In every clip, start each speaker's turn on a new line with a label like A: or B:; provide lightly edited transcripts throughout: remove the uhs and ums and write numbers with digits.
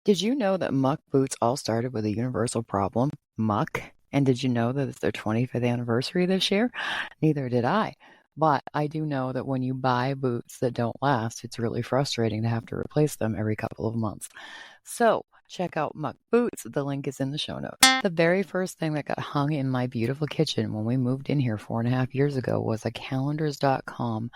A: Did you know that Muck Boots all started with a universal problem, muck? And did you know that it's their 25th anniversary this year? Neither did I. But I do know that when you buy boots that don't last, it's really frustrating to have to replace them every couple of months. So check out Muck Boots. The link is in the show notes. The very first thing that got hung in my beautiful kitchen when we moved in here 4.5 years ago was a calendars.com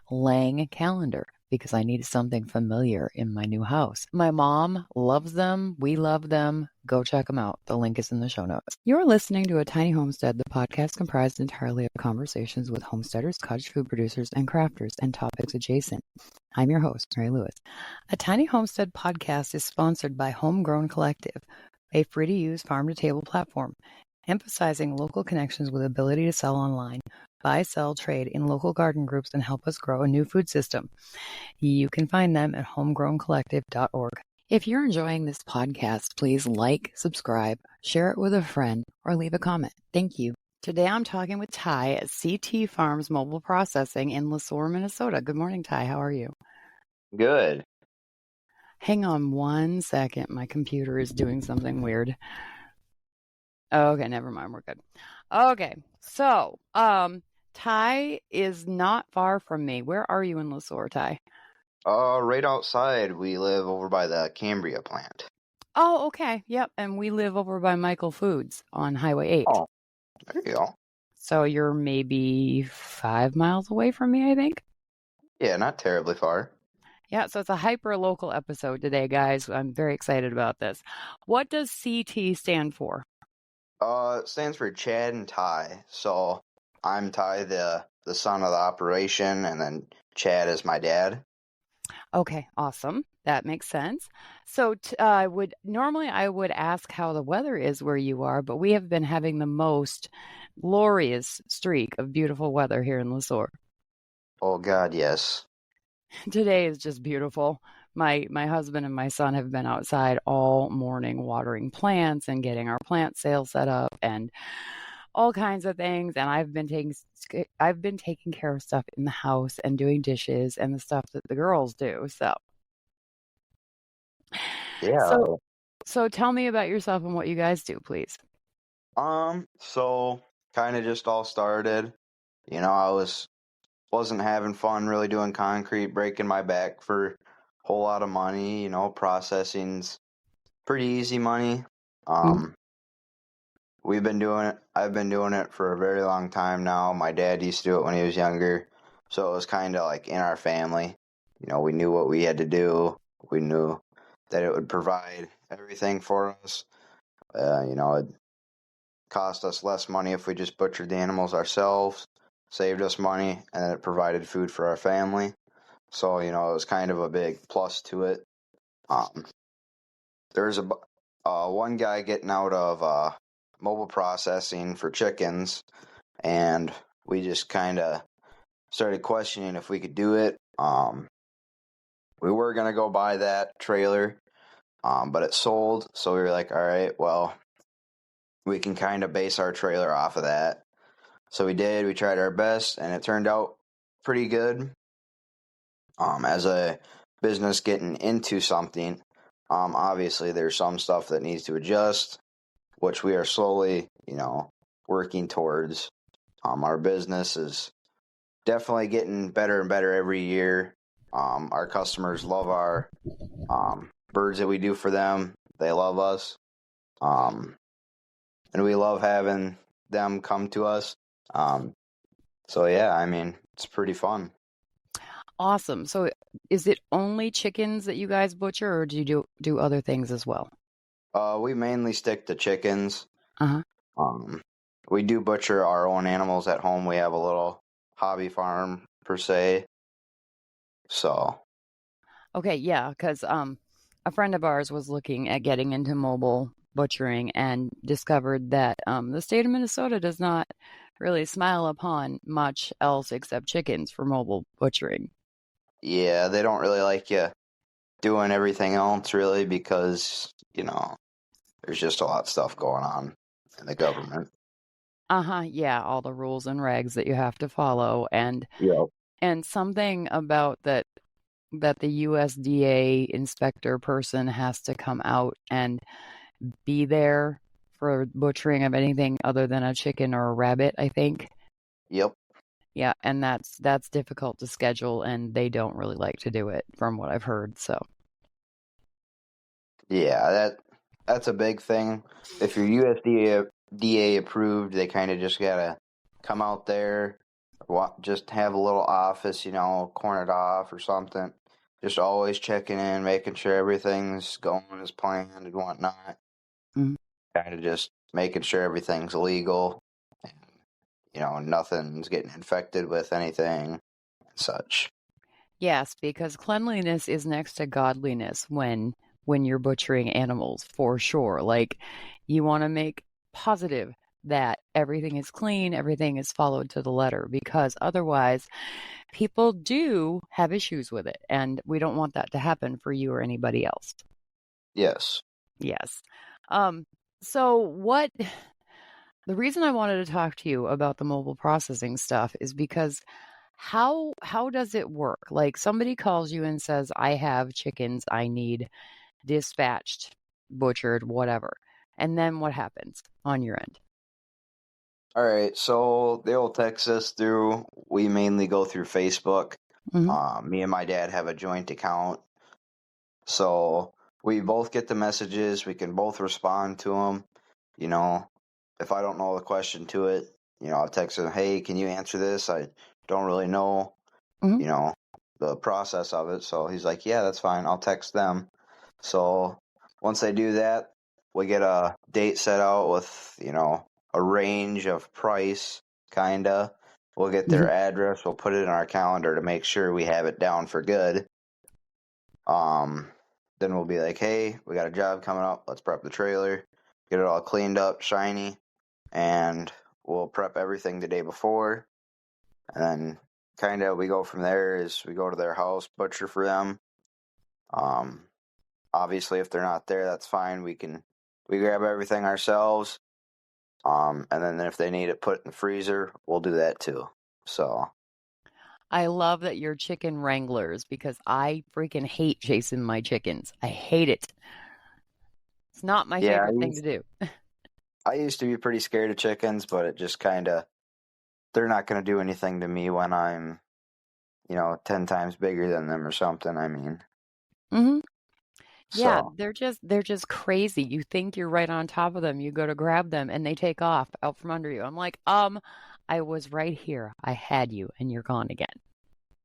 A: Lang calendar because I needed something familiar in my new house. My mom loves them. We love them. Go check them out. The link is in the show notes. You're listening to A Tiny Homestead, the podcast comprised entirely of conversations with homesteaders, cottage food producers, and crafters, and topics adjacent. I'm your host, Mary Lewis. A Tiny Homestead podcast is sponsored by Homegrown Collective, a free-to-use farm-to-table platform, emphasizing local connections with ability to sell online, buy, sell, trade in local garden groups, and help us grow a new food system. You can find them at homegrowncollective.org. If you're enjoying this podcast, please like, subscribe, share it with a friend, or leave a comment. Thank you. Today I'm talking with Ty at CT Farms Mobile Processing in LaSore, Minnesota. Good morning, Ty. How are you?
B: Good.
A: Hang on one second. My computer is doing something weird. Okay, never mind. We're good. Okay, so Ty is not far from me. Where are you in LaSore, Ty?
B: Right outside, we live over by the Cambria plant.
A: Oh, okay. Yep. And we live over by Michael Foods on Highway 8.
B: Oh, there you go.
A: So you're maybe 5 miles away from me, I think.
B: Yeah, not terribly far.
A: Yeah, so it's a hyper local episode today, guys. I'm very excited about this. What does CT stand for?
B: It stands for Chad and Ty. So I'm Ty, the son of the operation, and then Chad is my dad.
A: Okay, awesome. That makes sense. So I would ask how the weather is where you are, but we have been having the most glorious streak of beautiful weather here in LaSore.
B: Oh God, yes.
A: Today is just beautiful. My husband and my son have been outside all morning watering plants and getting our plant sale set up and all kinds of things. And I've been taking care of stuff in the house and doing dishes and the stuff that the girls do.
B: Yeah.
A: So tell me about yourself and what you guys do, please.
B: So kind of just all started. I wasn't having fun really doing concrete, breaking my back for a whole lot of money. Processing's pretty easy money. I've been doing it for a very long time now. My dad used to do it when he was younger, so it was kind of like in our family. We knew what we had to do. We knew that it would provide everything for us. It cost us less money if we just butchered the animals ourselves, saved us money, and then it provided food for our family. So, it was kind of a big plus to it. There's one guy getting out of mobile processing for chickens, and we just kind of started questioning if we could do it. We were going to go buy that trailer, but it sold, so we were like, all right, well, we can kind of base our trailer off of that. So we did. We tried our best, and it turned out pretty good. As a business getting into something, obviously there's some stuff that needs to adjust, which we are slowly, working towards. Our business is definitely getting better and better every year. Our customers love our birds that we do for them. They love us. And we love having them come to us. So yeah, it's pretty fun.
A: Awesome. So is it only chickens that you guys butcher, or do you do other things as well?
B: We mainly stick to chickens.
A: Uh-huh.
B: We do butcher our own animals at home. We have a little hobby farm per se. So.
A: Okay, yeah, because a friend of ours was looking at getting into mobile butchering and discovered that the state of Minnesota does not really smile upon much else except chickens for mobile butchering.
B: Yeah, they don't really like you doing everything else really because, there's just a lot of stuff going on in the government.
A: Yeah, all the rules and regs that you have to follow
B: Yep.
A: and something about that that the USDA inspector person has to come out and be there for butchering of anything other than a chicken or a rabbit, I think.
B: Yep.
A: Yeah, and that's difficult to schedule and they don't really like to do it from what I've heard. So,
B: Yeah, that's a big thing. If you're USDA approved, they kind of just gotta come out there, just have a little office, cornered off or something. Just always checking in, making sure everything's going as planned and whatnot.
A: mhm.
B: Kind of just making sure everything's legal and, nothing's getting infected with anything and such.
A: Yes, because cleanliness is next to godliness when you're butchering animals for sure. Like you want to make positive that everything is clean, everything is followed to the letter because otherwise people do have issues with it and we don't want that to happen for you or anybody else.
B: Yes.
A: Yes. Um so what the reason I wanted to talk to you about the mobile processing stuff is because how does it work? Like somebody calls you and says, "I have chickens I need dispatched, butchered, whatever." And then what happens on your end?
B: All right, so they'll text us through. We mainly go through Facebook.
A: Mhm.
B: Me and my dad have a joint account, so we both get the messages. We can both respond to them. You know, if I don't know the question to it, I'll text him, "Hey, can you answer this? I don't really know,
A: Mhm.
B: you know, the process of it." So he's like, "Yeah, that's fine. I'll text them." So once they do that, we get a date set out with, a range of price, kinda. We'll get their
A: Mhm.
B: address. We'll put it in our calendar to make sure we have it down for good. Um, then we'll be like, hey, we got a job coming up. Let's prep the trailer, get it all cleaned up, shiny, and we'll prep everything the day before. And then kind of we go from there is we go to their house, butcher for them. Um, Obviously, if they're not there, that's fine. We grab everything ourselves. And then if they need it put in the freezer, we'll do that too. So
A: I love that you're chicken wranglers because I freaking hate chasing my chickens. I hate it. It's not my
B: yeah,
A: favorite thing to do.
B: I used to be pretty scared of chickens, but it just kind of they're not going to do anything to me when I'm 10 times bigger than them or something. I mean,
A: Mhm. Yeah,
B: so
A: they're just crazy. You think you're right on top of them. You go to grab them and they take off out from under you. I'm like, I was right here. I had you and you're gone again.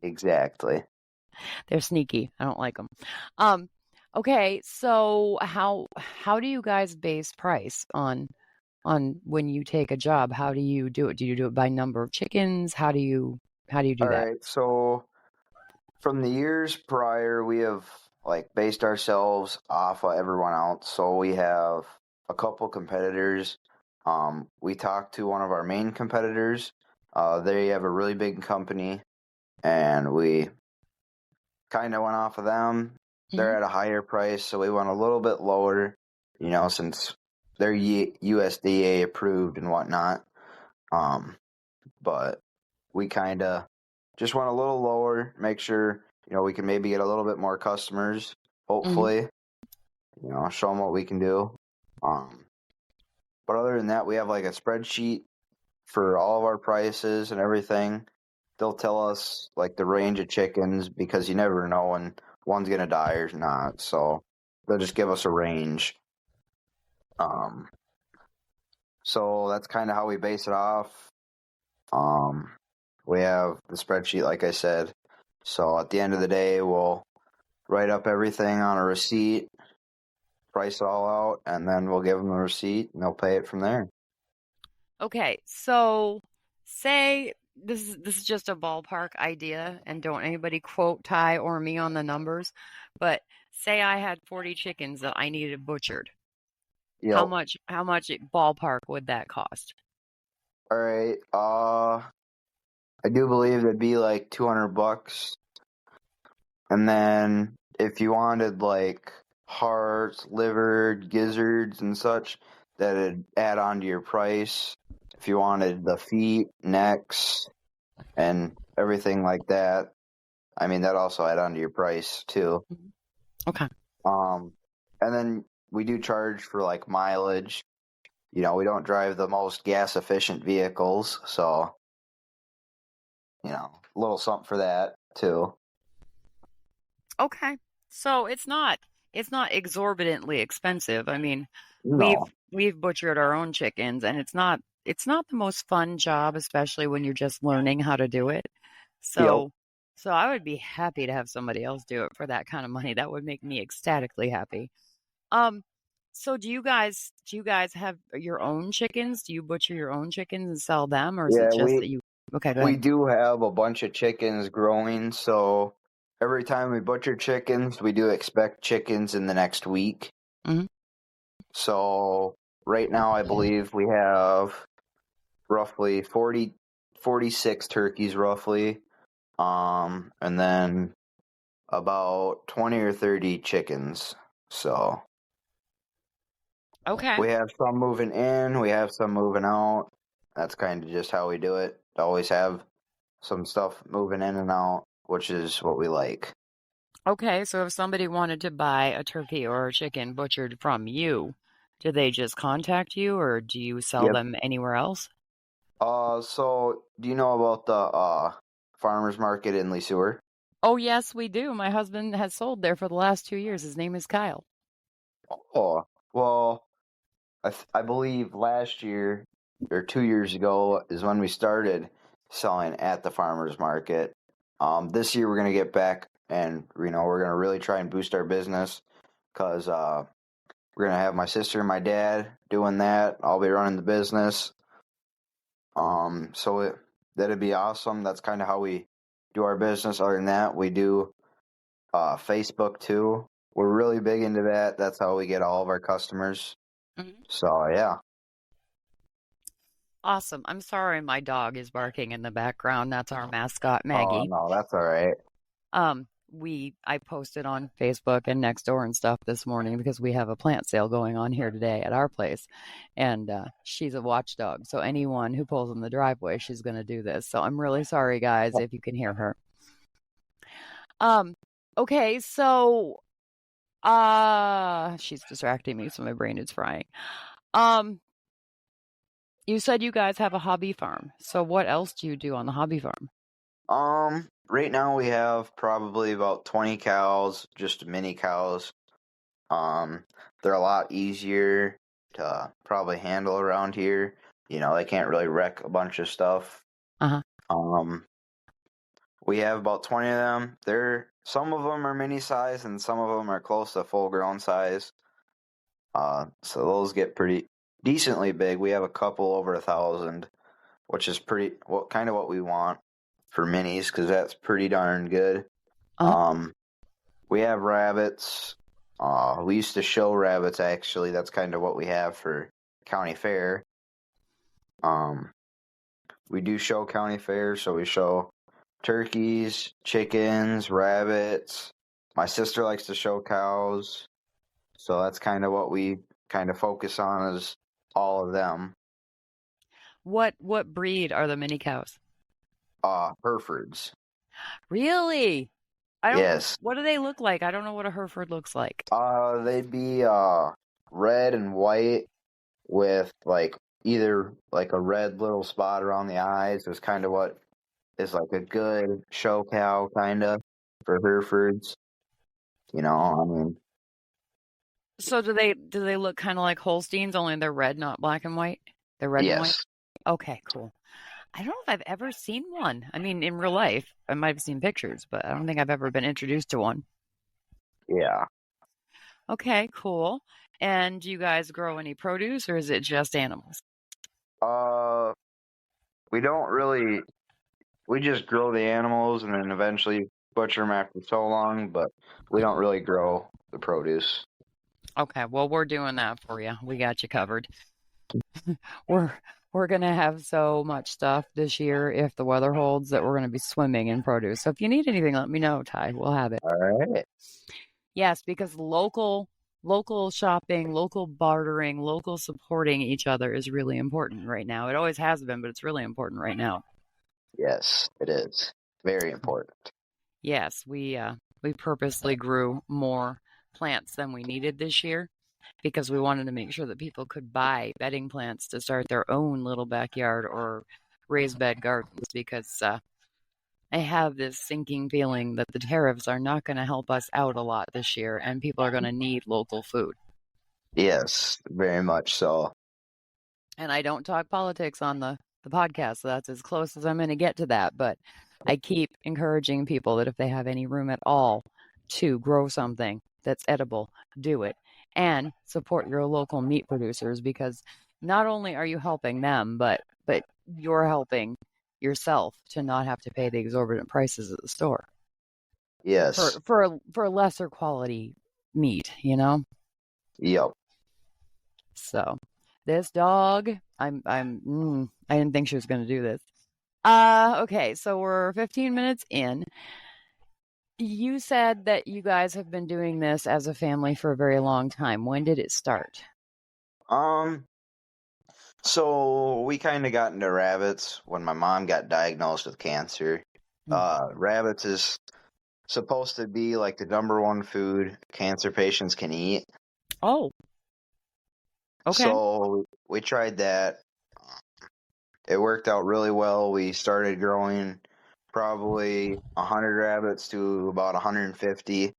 B: exactly.
A: They're sneaky. I don't like them. Um, okay, so how do you guys base price on when you take a job? How do you do it? Do you do it by number of chickens? How do you do
B: All
A: that?
B: right, so from the years prior, we have like based ourselves off of everyone else. So we have a couple competitors. We talked to one of our main competitors. They have a really big company, and we kind of went off of them.
A: Hmm.
B: They're at a higher price, so we went a little bit lower, since they're USDA approved and whatnot. Um, but we kind of just went a little lower, make sure, we can maybe get a little bit more customers,
A: Hmm.
B: hopefully, show them what we can do. Um, but other than that, we have like a spreadsheet for all of our prices and everything. They'll tell us like the range of chickens because you never know when one's gonna die or not. So they'll just give us a range. Um, so that's kind of how we base it off. Um, we have the spreadsheet, like I said. So at the end of the day, we'll write up everything on a receipt, price it all out, and then we'll give them the receipt and they'll pay it from there.
A: Okay, so say this is just a ballpark idea, and don't anybody quote Ty or me on the numbers, but say I had 40 chickens that I needed butchered. How
B: Yep.
A: much how much ballpark would that cost?
B: All right. I do believe it'd be like $200. And then if you wanted like hearts, liver, gizzards, and such, that'd add on to your price. If you wanted the feet, necks, and everything like that, I mean, that also add on to your price too.
A: Okay.
B: Um, and then we do charge for like mileage. You know, we don't drive the most gas efficient vehicles, so a little something for that too.
A: Okay. So it's not exorbitantly expensive. I mean, we've
B: No.
A: we've butchered our own chickens and it's not the most fun job, especially when you're just learning how to do it.
B: Yep.
A: So I would be happy to have somebody else do it for that kind of money. That would make me ecstatically happy. Um so do you guys have your own chickens? Do you butcher your own chickens and sell them, or is it
B: Yeah,
A: just that you Okay, go
B: we
A: ahead.
B: do have a bunch of chickens growing, so every time we butcher chickens, we do expect chickens in the next week.
A: Mhm.
B: So right now, I believe we have roughly 46 turkeys, roughly, and then about 20 or 30 chickens. So
A: Okay.
B: we have some moving in, we have some moving out. That's kind of just how we do it. Always have some stuff moving in and out, which is what we like.
A: Okay, so if somebody wanted to buy a turkey or a chicken butchered from you, do they just contact you or do you sell
B: Yep.
A: them anywhere else?
B: So do you know about the farmers market in Lesor?
A: Oh, yes, we do. My husband has sold there for the last 2 years. His name is Kyle.
B: Oh, well, I believe last year or 2 years ago is when we started selling at the farmers market. This year we're gonna get back and we're gonna really try and boost our business because we're gonna have my sister and my dad doing that. I'll be running the business. That'd be awesome. That's kind of how we do our business. Other than that, we do Facebook too. We're really big into that. That's how we get all of our customers.
A: Mhm.
B: So yeah.
A: Awesome. I'm sorry my dog is barking in the background. That's our mascot,
B: Oh
A: Maggie.
B: no, that's all right.
A: I posted on Facebook and Nextdoor and stuff this morning because we have a plant sale going on here today at our place, and she's a watchdog. So anyone who pulls in the driveway, she's going to do this. So I'm really sorry, guys, if you can hear her. Um, okay, so she's distracting me, so my brain is frying. Um, you said you guys have a hobby farm. So what else do you do on the hobby farm?
B: Right now we have probably about 20 cows, just mini cows. Um, they're a lot easier to probably handle around here. They can't really wreck a bunch of stuff.
A: Uh-huh.
B: Um, we have about 20 of them. Some of them are mini size and some of them are close to full grown size. So those get pretty decently big. We have a couple over 1,000, which is kind of what we want for minis because that's pretty darn good.
A: Uh-huh.
B: Um, we have rabbits. We used to show rabbits actually. That's kind of what we have for county fair. Um, we do show county fair, so we show turkeys, chickens, rabbits. My sister likes to show cows, so that's kind of what we kind of focus on is all of them.
A: What breed are the mini cows?
B: Herefords.
A: Really? I don't.
B: Yes.
A: What do they look like? I don't know what a Hereford looks like.
B: They'd be red and white with like either like a red little spot around the eyes is kind of what is like a good show cow kind of for Herefords. I mean,
A: So do they look kind of like Holsteins, only they're red, not black and white? They're red and white?
B: yes.
A: Okay, cool. I don't know if I've ever seen one. I mean, in real life, I might have seen pictures, but I don't think I've ever been introduced to one.
B: Yeah.
A: Okay, cool. And do you guys grow any produce or is it just animals?
B: Uh, we don't really, we just grow the animals and then eventually butcher them after so long, but we don't really grow the produce.
A: Okay, well, we're doing that for you. We got you covered. We're we're gonna have so much stuff this year if the weather holds that we're gonna be swimming in produce. So if you need anything, let me know, Ty. We'll have it.
B: All right.
A: Yes, because local shopping, local bartering, local supporting each other is really important right now. It always has been, but it's really important right now.
B: Yes, it is. Very important.
A: Yes, we purposely grew more plants than we needed this year because we wanted to make sure that people could buy bedding plants to start their own little backyard or raised bed gardens because I have this sinking feeling that the tariffs are not going to help us out a lot this year and people are going to need local food.
B: Yes, very much so.
A: And I don't talk politics on the podcast, so that's as close as I'm going to get to that. But I keep encouraging people that if they have any room at all to grow something that's edible, do it. And support your local meat producers because not only are you helping them, but you're helping yourself to not have to pay the exorbitant prices at the store
B: Yes.
A: for lesser quality meat, you know?
B: Yep.
A: So this dog, I didn't think she was going to do this. Okay, so we're 15 minutes in. You said that you guys have been doing this as a family for a very long time. When did it start?
B: Um, so we kind of got into rabbits when my mom got diagnosed with cancer. Rabbits is supposed to be like the number one food cancer patients can eat.
A: Oh, okay.
B: So we tried that. It worked out really well. We started growing probably 100 rabbits to about 150.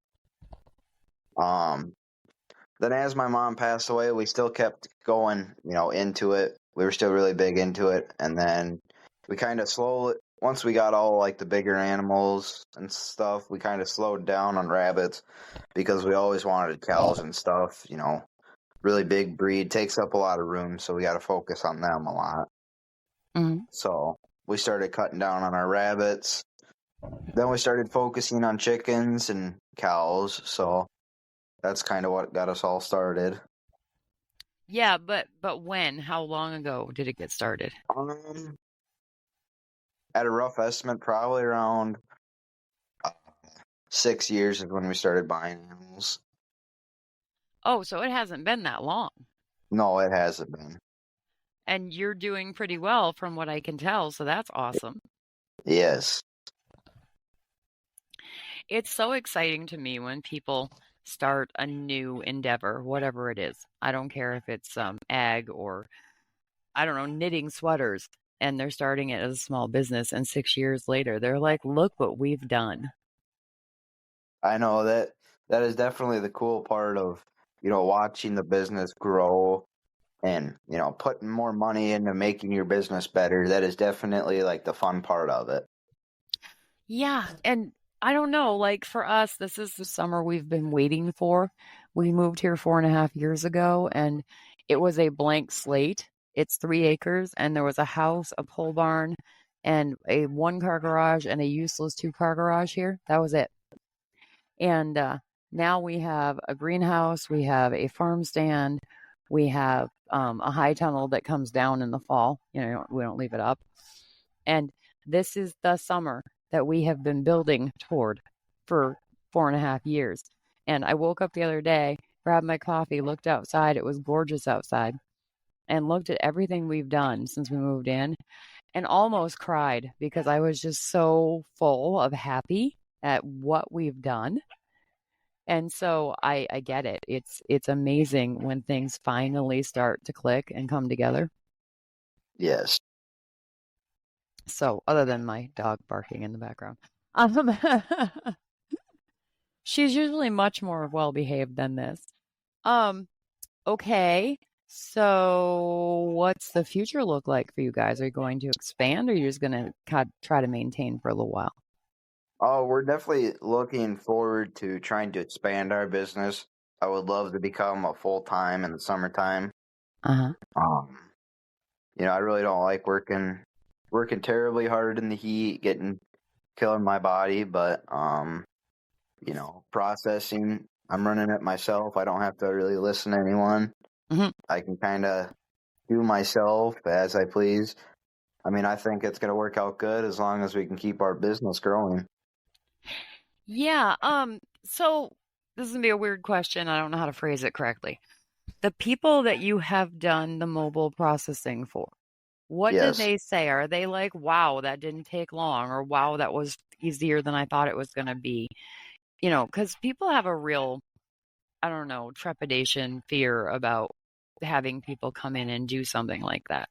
B: Then as my mom passed away, we still kept going, into it. We were still really big into it. And then we kind of slowly, once we got all like the bigger animals and stuff, we kind of slowed down on rabbits because we always wanted cows and stuff, really big breed, takes up a lot of room. So we got to focus on them a lot.
A: Mm-hmm.
B: So we started cutting down on our rabbits. Then we started focusing on chickens and cows. So that's kind of what got us all started.
A: Yeah, but when? How long ago did it get started?
B: At a rough estimate, probably around 6 years is when we started buying animals.
A: Oh, so it hasn't been that long.
B: No, it hasn't been.
A: And you're doing pretty well from what I can tell, so that's awesome.
B: Yes.
A: It's so exciting to me when people start a new endeavor, whatever it is. I don't care if it's ag or, I don't know, knitting sweaters, and they're starting it as a small business. And 6 years later, they're like, look what we've done.
B: I know that is definitely the cool part of, watching the business grow and, putting more money into making your business better. That is definitely like the fun part of it.
A: Yeah. And I don't know, like for us, this is the summer we've been waiting for. We moved here 4.5 years ago, and it was a blank slate. It's 3 acres, and there was a house, a pole barn, and a 1-car garage and a useless 2-car garage here. That was it. And now we have a greenhouse, we have a farm stand, we have a high tunnel that comes down in the fall. We don't leave it up. And this is the summer that we have been building toward for 4.5 years. And I woke up the other day, grabbed my coffee, looked outside. It was gorgeous outside, and looked at everything we've done since we moved in and almost cried because I was just so full of happy at what we've done. And so I get it. It's amazing when things finally start to click and come together.
B: Yes.
A: So other than my dog barking in the background, she's usually much more well behaved than this. Okay. So what's the future look like for you guys? Are you going to expand, or are you just going to try to maintain for a little while?
B: Oh, we're definitely looking forward to trying to expand our business. I would love to become a full-time in the summertime.
A: Uh-huh.
B: I really don't like working terribly hard in the heat, killing my body, but processing, I'm running it myself. I don't have to really listen to anyone.
A: Mm-hmm.
B: I can kind of do myself as I please. I mean, I think it's going to work out good as long as we can keep our business growing.
A: Yeah. So this is gonna be a weird question. I don't know how to phrase it correctly. The people that you have done the mobile processing for, what did
B: Yes.
A: they say? Are they like, wow, that didn't take long, or wow, that was easier than I thought it was going to be. Because people have a real, I don't know, trepidation, fear about having people come in and do something like that.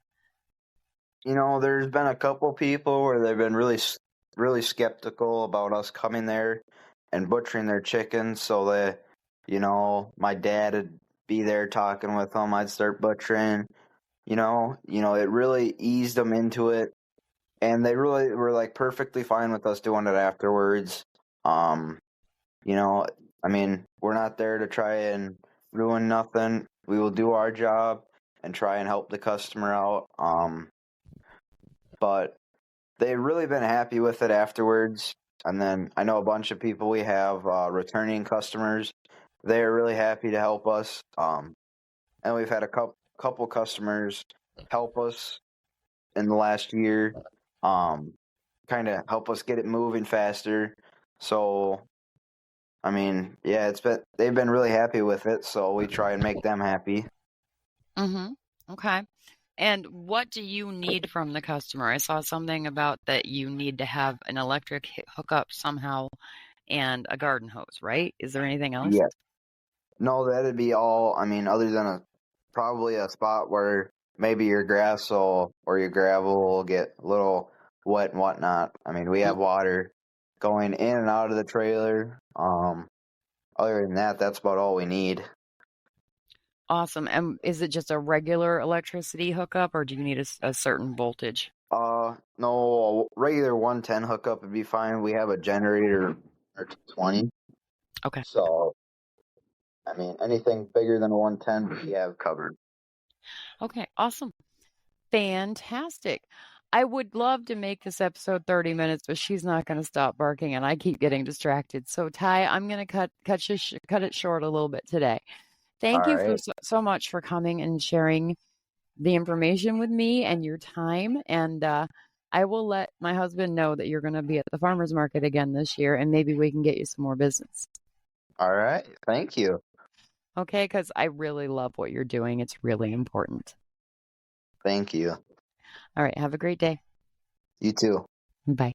B: There's been a couple people where they've been really skeptical about us coming there and butchering their chickens. So my dad would be there talking with them. I'd start butchering. It really eased them into it, and they really were like perfectly fine with us doing it afterwards. Um, I mean, we're not there to try and ruin nothing. We will do our job and try and help the customer out. But they've really been happy with it afterwards. And then I know a bunch of people we have returning customers. They're really happy to help us. And we've had a couple customers help us in the last year, kind of help us get it moving faster. So, I mean, yeah, they've been really happy with it. So we try and make them happy.
A: Mm-hmm. Okay. And what do you need from the customer? I saw something about that you need to have an electric hookup somehow and a garden hose, right? Is there anything else?
B: Yeah. No, that'd be all. I mean, other than probably a spot where maybe your grass or your gravel will get a little wet and whatnot. I mean, we have water going in and out of the trailer. Other than that, that's about all we need.
A: Awesome. And is it just a regular electricity hookup or do you need a certain voltage?
B: No, a regular 110 hookup would be fine. We have a generator or 20.
A: Okay.
B: So, I mean, anything bigger than a 110 we have covered.
A: Okay. Awesome. Fantastic. I would love to make this episode 30 minutes, but she's not going to stop barking and I keep getting distracted. So Ty, I'm going to cut it short a little bit today.
B: All
A: Thank you for
B: right.
A: so much for coming and sharing the information with me and your time. And I will let my husband know that you're going to be at the farmers market again this year, and maybe we can get you some more business.
B: All right. Thank you.
A: Okay, because I really love what you're doing. It's really important.
B: Thank you.
A: All right, have a great day.
B: You too.
A: Bye.